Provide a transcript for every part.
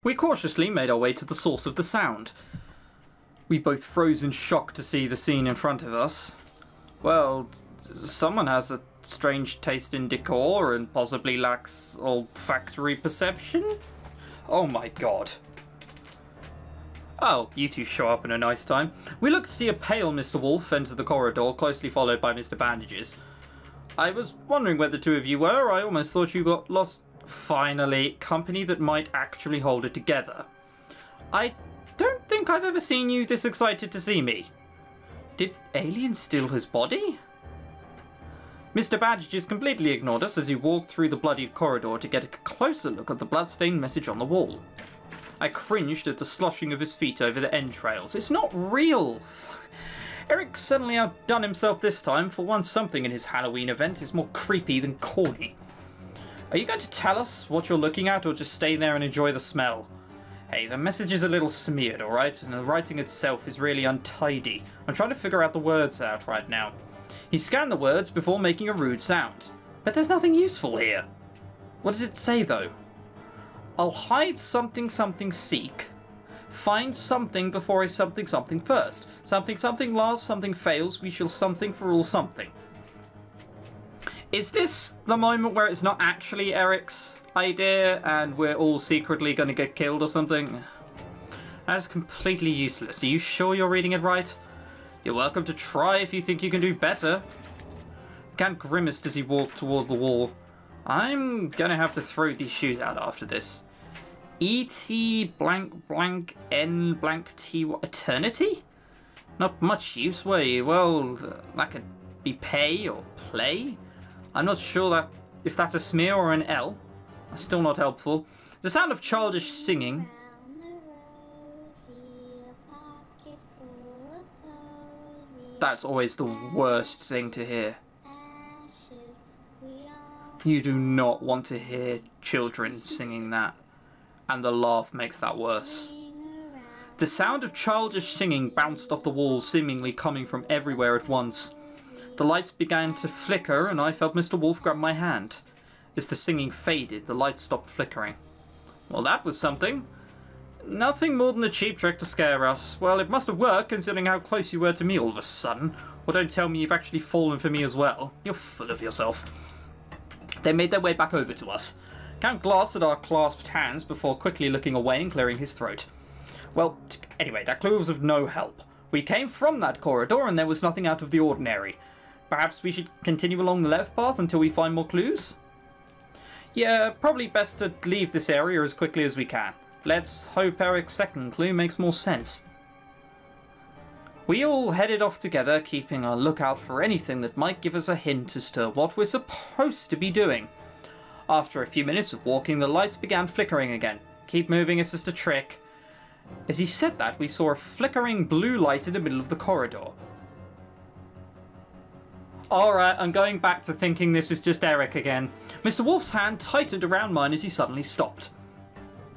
We cautiously made our way to the source of the sound. We both froze in shock to see the scene in front of us. Well, someone has a strange taste in decor and possibly lacks olfactory perception? Oh my god. Oh, you two show up in a nice time. We look to see a pale Mr. Wolf enter the corridor, closely followed by Mr. Bandages. I was wondering where the two of you were. I almost thought you got lost. Finally, company that might actually hold it together. I don't think I've ever seen you this excited to see me. Did Alien steal his body? Mr. Bandages completely ignored us as he walked through the bloodied corridor to get a closer look at the bloodstained message on the wall. I cringed at the sloshing of his feet over the entrails. It's not real! Eric's suddenly outdone himself this time. For once, something in his Halloween event is more creepy than corny. Are you going to tell us what you're looking at, or just stay there and enjoy the smell? Hey, the message is a little smeared, alright? And the writing itself is really untidy. I'm trying to figure out the words out right now. He scanned the words before making a rude sound. But there's nothing useful here. What does it say, though? I'll hide something something seek. Find something before I something something first. Something something last, something fails, we shall something for all something. Is this the moment where it's not actually Eric's idea and we're all secretly going to get killed or something? That is completely useless. Are you sure you're reading it right? You're welcome to try if you think you can do better. Camp grimaced as he walked toward the wall. I'm going to have to throw these shoes out after this. E.T. blank blank N blank T eternity? Not much use, were you? Well, that could be pay or play. I'm not sure if that's a smear or an L. Still not helpful. The sound of childish singing. That's always the worst thing to hear. You do not want to hear children singing that. And the laugh makes that worse. The sound of childish singing bounced off the walls, seemingly coming from everywhere at once. The lights began to flicker, and I felt Mr. Wolf grab my hand. As the singing faded, the lights stopped flickering. Well, that was something. Nothing more than a cheap trick to scare us. Well, it must have worked, considering how close you were to me all of a sudden. Or don't tell me you've actually fallen for me as well. You're full of yourself. They made their way back over to us. Count glanced at our clasped hands before quickly looking away and clearing his throat. Well, anyway, that clue was of no help. We came from that corridor and there was nothing out of the ordinary. Perhaps we should continue along the left path until we find more clues? Yeah, probably best to leave this area as quickly as we can. Let's hope Eric's second clue makes more sense. We all headed off together, keeping a lookout for anything that might give us a hint as to what we're supposed to be doing. After a few minutes of walking, the lights began flickering again. Keep moving, it's just a trick. As he said that, we saw a flickering blue light in the middle of the corridor. Alright, I'm going back to thinking this is just Eric again. Mr. Wolf's hand tightened around mine as he suddenly stopped.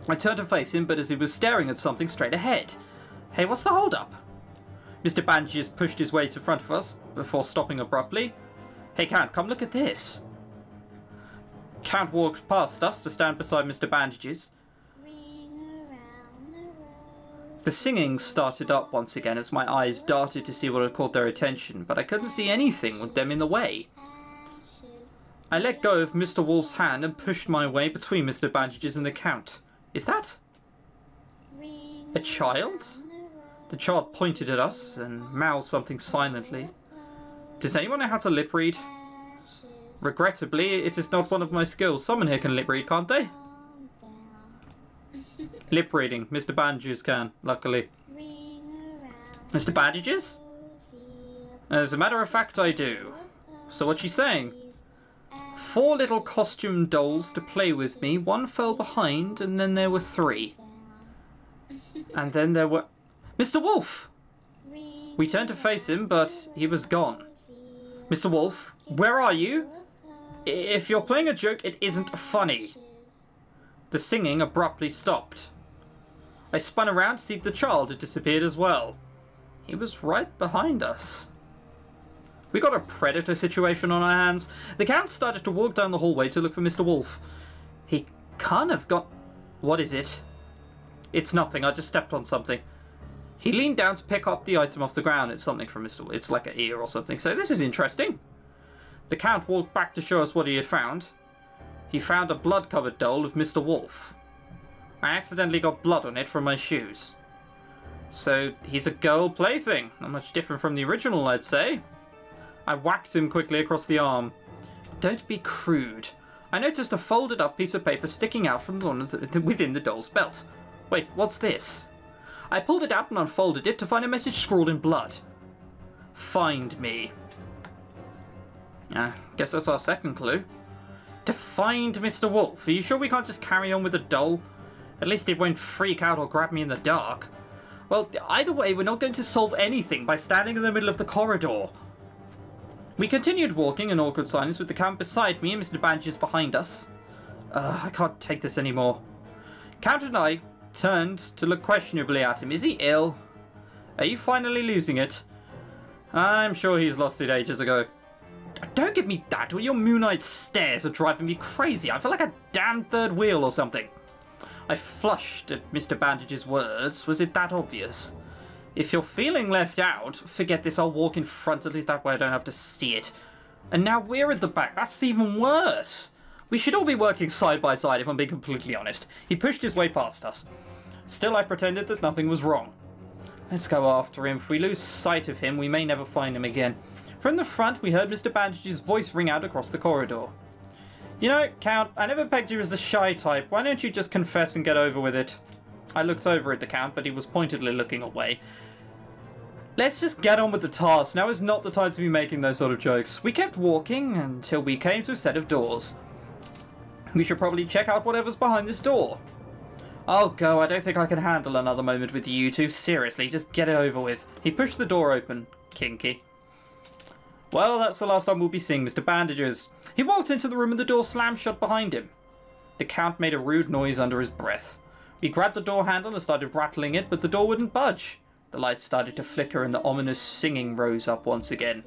I turned to face him, but as he was staring at something straight ahead. Hey, what's the hold-up? Mr. Bandages pushed his way to front of us before stopping abruptly. Hey, Count, come look at this. Count walked past us to stand beside Mr. Bandages. The singing started up once again as my eyes darted to see what had caught their attention, but I couldn't see anything with them in the way. I let go of Mr. Wolf's hand and pushed my way between Mr. Bandages and the Count. Is that a child? The child pointed at us and mouthed something silently. Does anyone know how to lip read? Regrettably, it is not one of my skills. Someone here can lip read, can't they? Lip reading. Mr. Bandages can, luckily. Mr. Bandages? As a matter of fact, I do. So what's she saying? 4 little costume dolls to play with me. 1 fell behind, and then there were 3. And then there were... Mr. Wolf! We turned to face him, but he was gone. Mr. Wolf, where are you? If you're playing a joke, it isn't funny. The singing abruptly stopped. I spun around to see the child had disappeared as well. He was right behind us. We got a predator situation on our hands. The Count started to walk down the hallway to look for Mr. Wolf. He can't have got... What is it? It's nothing. I just stepped on something. He leaned down to pick up the item off the ground. It's something from Mr. Wolf. It's like an ear or something. So this is interesting. The Count walked back to show us what he had found. He found a blood-covered doll of Mr. Wolf. I accidentally got blood on it from my shoes. So he's a girl plaything. Not much different from the original, I'd say. I whacked him quickly across the arm. Don't be crude. I noticed a folded up piece of paper sticking out from within the doll's belt. Wait, what's this? I pulled it out and unfolded it to find a message scrawled in blood. Find me. Guess that's our second clue. To find Mr. Wolf. Are you sure we can't just carry on with the doll? At least it won't freak out or grab me in the dark. Well, either way, we're not going to solve anything by standing in the middle of the corridor. We continued walking in awkward silence with the Count beside me and Mr. Bandages behind us. I can't take this anymore. Count and I turned to look questionably at him. Is he ill? Are you finally losing it? I'm sure he's lost it ages ago. Don't give me that, or your moon-eyed stares are driving me crazy. I feel like a damn third wheel or something. I flushed at Mr. Bandage's words. Was it that obvious? If you're feeling left out, forget this. I'll walk in front. At least that way I don't have to see it. And now we're at the back. That's even worse. We should all be working side by side, if I'm being completely honest. He pushed his way past us. Still, I pretended that nothing was wrong. Let's go after him. If we lose sight of him, we may never find him again. From the front, we heard Mr. Bandage's voice ring out across the corridor. You know, Count, I never pegged you as the shy type. Why don't you just confess and get over with it? I looked over at the Count, but he was pointedly looking away. Let's just get on with the task. Now is not the time to be making those sort of jokes. We kept walking until we came to a set of doors. We should probably check out whatever's behind this door. I'll go. I don't think I can handle another moment with you two. Seriously, just get it over with. He pushed the door open. Kinky. Well, that's the last time we'll be seeing Mr. Bandages. He walked into the room and the door slammed shut behind him. The Count made a rude noise under his breath. We grabbed the door handle and started rattling it, but the door wouldn't budge. The lights started to flicker and the ominous singing rose up once again.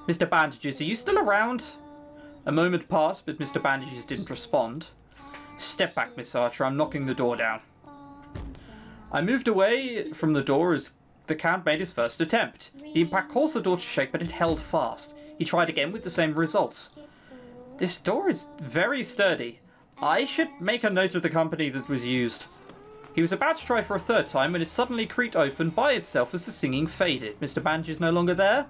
Mr. Bandages, are you still around? A moment passed, but Mr. Bandages didn't respond. Step back, Miss Archer. I'm knocking the door down. I moved away from the door as the Count made his first attempt. The impact caused the door to shake, but it held fast. He tried again with the same results. This door is very sturdy. I should make a note of the company that was used. He was about to try for a third time when it suddenly creaked open by itself as the singing faded. Mr. Bandages no longer there?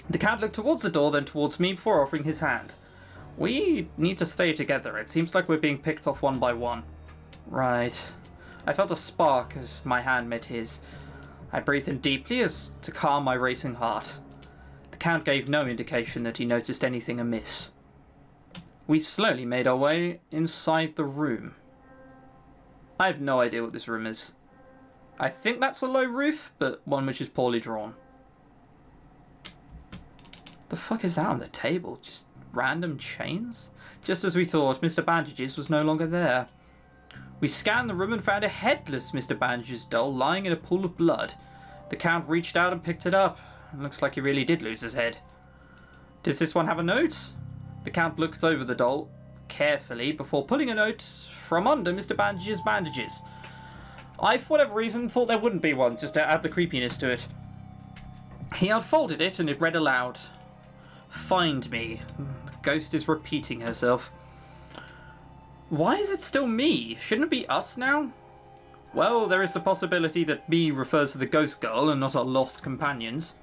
The Count looked towards the door, then towards me before offering his hand. We need to stay together. It seems like we're being picked off one by one. Right. I felt a spark as my hand met his. I breathed in deeply as to calm my racing heart. The Count gave no indication that he noticed anything amiss. We slowly made our way inside the room. I have no idea what this room is. I think that's a low roof, but one which is poorly drawn. The fuck is that on the table? Just random chains? Just as we thought, Mr. Bandages was no longer there. We scanned the room and found a headless Mr. Bandages doll lying in a pool of blood. The Count reached out and picked it up. It looks like he really did lose his head. Does this one have a note? The Count looked over the doll carefully before pulling a note from under Mr. Bandages' bandages. I, for whatever reason, thought there wouldn't be one, just to add the creepiness to it. He unfolded it and it read aloud. Find me. The ghost is repeating herself. Why is it still me? Shouldn't it be us now? Well, there is the possibility that me refers to the ghost girl and not our lost companions.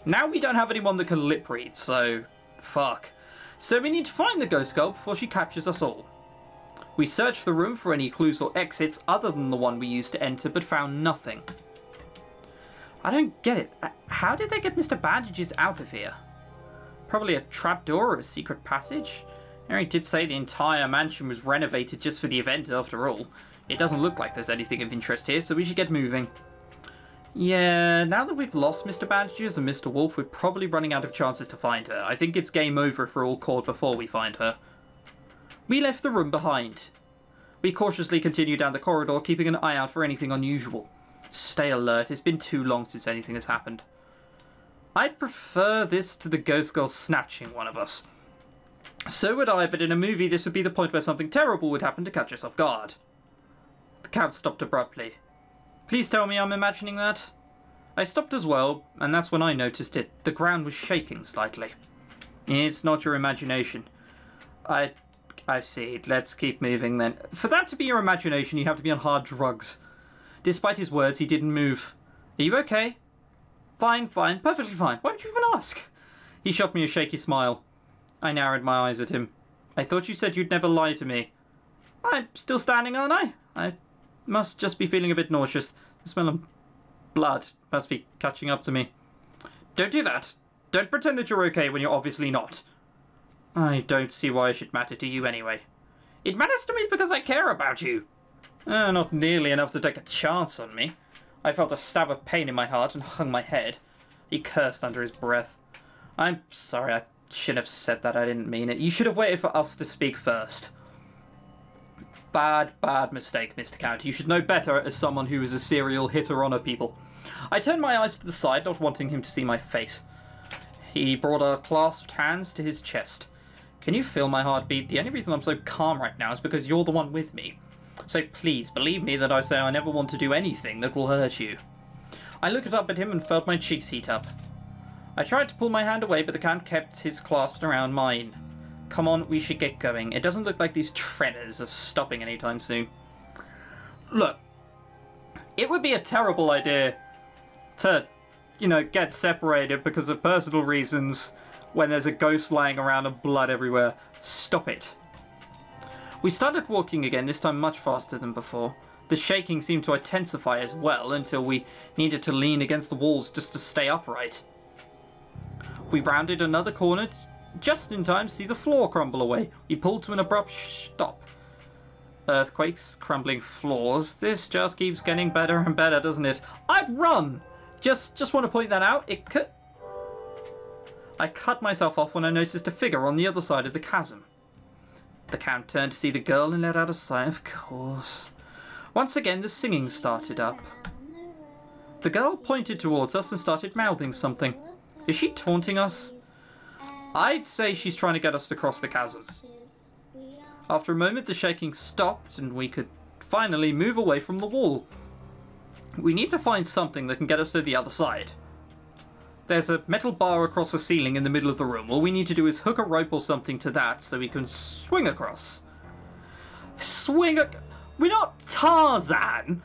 Now we don't have anyone that can lip read, so fuck. So we need to find the ghost girl before she captures us all. We searched the room for any clues or exits other than the one we used to enter, but found nothing. I don't get it. How did they get Mr. Bandages out of here? Probably a trapdoor or a secret passage? Harry did say the entire mansion was renovated just for the event after all. It doesn't look like there's anything of interest here, so we should get moving. Yeah, now that we've lost Mr. Bandages and Mr. Wolf, we're probably running out of chances to find her. I think it's game over if we're all caught before we find her. We left the room behind. We cautiously continued down the corridor, keeping an eye out for anything unusual. Stay alert, it's been too long since anything has happened. I'd prefer this to the ghost girl snatching one of us. So would I, but in a movie this would be the point where something terrible would happen to catch us off guard. The Count stopped abruptly. Please tell me I'm imagining that? I stopped as well, and that's when I noticed it. The ground was shaking slightly. It's not your imagination. I see. Let's keep moving then. For that to be your imagination, you have to be on hard drugs. Despite his words, he didn't move. Are you okay? Fine, fine, perfectly fine. Why would you even ask? He shot me a shaky smile. I narrowed my eyes at him. I thought you said you'd never lie to me. I'm still standing, aren't I? I must just be feeling a bit nauseous. The smell of blood must be catching up to me. Don't do that. Don't pretend that you're okay when you're obviously not. I don't see why it should matter to you anyway. It matters to me because I care about you. Not nearly enough to take a chance on me. I felt a stab of pain in my heart and hung my head. He cursed under his breath. I'm sorry, I should have said that. I didn't mean it. You should have waited for us to speak first. Bad mistake, Mr. Count. You should know better as someone who is a serial hitter on people. I turned my eyes to the side, not wanting him to see my face. He brought our clasped hands to his chest. Can you feel my heartbeat? The only reason I'm so calm right now is because you're the one with me. So please, believe me that I say I never want to do anything that will hurt you. I looked up at him and felt my cheeks heat up. I tried to pull my hand away, but the Count kept his clasp around mine. Come on, we should get going. It doesn't look like these tremors are stopping anytime soon. Look, it would be a terrible idea to, get separated because of personal reasons when there's a ghost lying around and blood everywhere. Stop it. We started walking again, this time much faster than before. The shaking seemed to intensify as well until we needed to lean against the walls just to stay upright. We rounded another corner just in time to see the floor crumble away. We pulled to an abrupt stop. Earthquakes, crumbling floors. This just keeps getting better and better, doesn't it? I'd run! Just want to point that out. I cut myself off when I noticed a figure on the other side of the chasm. The Count turned to see the girl and let out a sigh. Of course. Once again, the singing started up. The girl pointed towards us and started mouthing something. Is she taunting us? I'd say she's trying to get us to cross the chasm. After a moment, the shaking stopped and we could finally move away from the wall. We need to find something that can get us to the other side. There's a metal bar across the ceiling in the middle of the room. All we need to do is hook a rope or something to that so we can swing across. We're not Tarzan!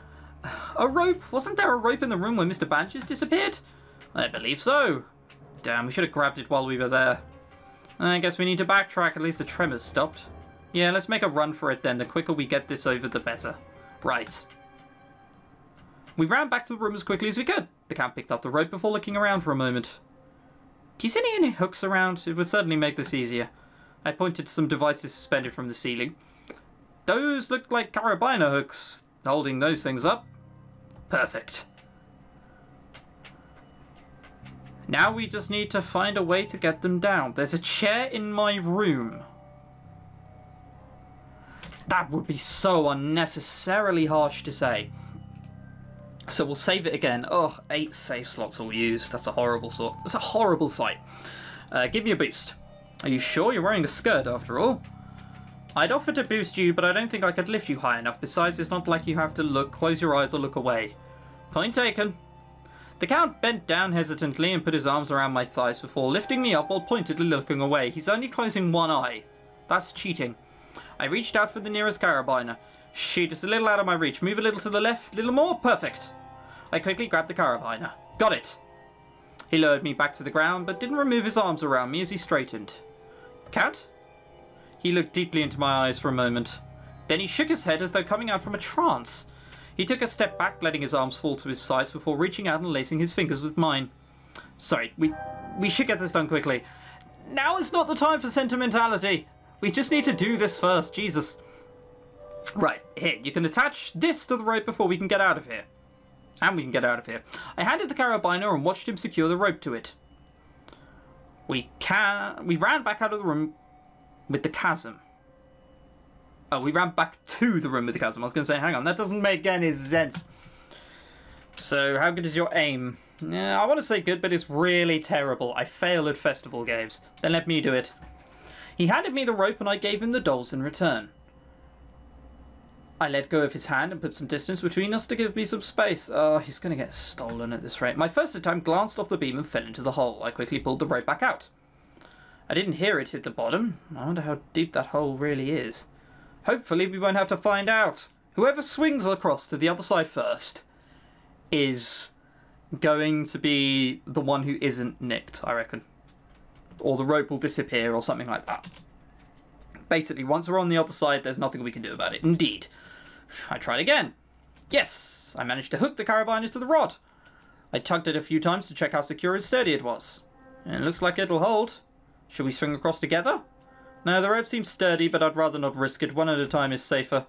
A rope? Wasn't there a rope in the room when Mr. Banches disappeared? I believe so. Damn, we should have grabbed it while we were there. I guess we need to backtrack, at least the tremors stopped. Yeah, let's make a run for it then. The quicker we get this over, the better. Right. We ran back to the room as quickly as we could. The Count picked up the rope before looking around for a moment. Do you see any hooks around? It would certainly make this easier. I pointed to some devices suspended from the ceiling. Those look like carabiner hooks. Holding those things up. Perfect. Now we just need to find a way to get them down. There's a chair in my room. That would be so unnecessarily harsh to say. So we'll save it again. Oh, 8 save slots all used. That's a horrible sort. That's a horrible sight. Give me a boost. Are you sure you're wearing a skirt after all? I'd offer to boost you, but I don't think I could lift you high enough. Besides, it's not like you have to close your eyes or look away. Point taken. The Count bent down hesitantly and put his arms around my thighs before lifting me up while pointedly looking away. He's only closing one eye. That's cheating. I reached out for the nearest carabiner. Shoot, it's a little out of my reach. Move a little to the left, a little more. Perfect. I quickly grabbed the carabiner. Got it. He lowered me back to the ground, but didn't remove his arms around me as he straightened. Count? He looked deeply into my eyes for a moment. Then he shook his head as though coming out from a trance. He took a step back, letting his arms fall to his sides before reaching out and lacing his fingers with mine. Sorry, we should get this done quickly. Now is not the time for sentimentality. We just need to do this first, Jesus. Right, here, you can attach this to the rope before we can get out of here. And we can get out of here. I handed the carabiner and watched him secure the rope to it. We ran back out of the room with the chasm. Oh, we ran back to the room with the chasm. I was going to say, hang on, that doesn't make any sense. So, how good is your aim? Yeah, I want to say good, but it's really terrible. I fail at festival games. Then let me do it. He handed me the rope and I gave him the dolls in return. I let go of his hand and put some distance between us to give me some space. Oh, he's going to get stolen at this rate. My first attempt glanced off the beam and fell into the hole. I quickly pulled the rope back out. I didn't hear it hit the bottom. I wonder how deep that hole really is. Hopefully we won't have to find out. Whoever swings across to the other side first is going to be the one who isn't nicked, I reckon. Or the rope will disappear or something like that. Basically, once we're on the other side, there's nothing we can do about it. Indeed. I tried again. Yes, I managed to hook the carabiner to the rod. I tugged it a few times to check how secure and sturdy it was. And it looks like it'll hold. Should we swing across together? No, the rope seems sturdy, but I'd rather not risk it. One at a time is safer.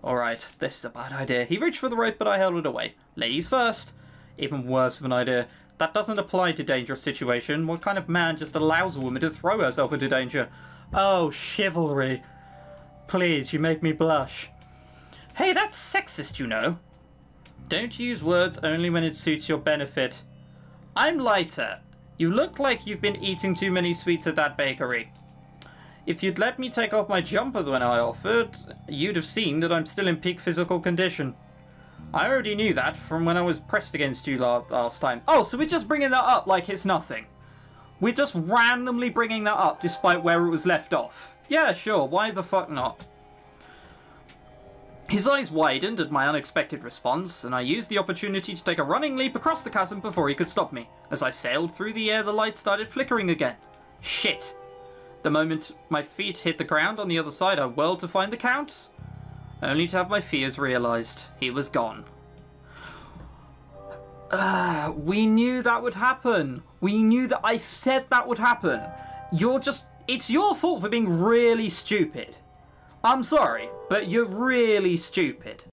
Alright, this is a bad idea. He reached for the rope, but I held it away. Ladies first. Even worse of an idea. That doesn't apply to dangerous situation. What kind of man just allows a woman to throw herself into danger? Oh, chivalry. Please, you make me blush. Hey, that's sexist, you know. Don't use words only when it suits your benefit. I'm lighter. You look like you've been eating too many sweets at that bakery. If you'd let me take off my jumper when I offered, you'd have seen that I'm still in peak physical condition. I already knew that from when I was pressed against you last time. Oh, so we're just bringing that up like it's nothing. We're just randomly bringing that up despite where it was left off. Yeah, sure, why the fuck not? His eyes widened at my unexpected response, and I used the opportunity to take a running leap across the chasm before he could stop me. As I sailed through the air, the light started flickering again. Shit. The moment my feet hit the ground on the other side, I whirled to find the Count, only to have my fears realised. He was gone. We knew that would happen. We knew that. I said that would happen. It's your fault for being really stupid. I'm sorry, but you're really stupid.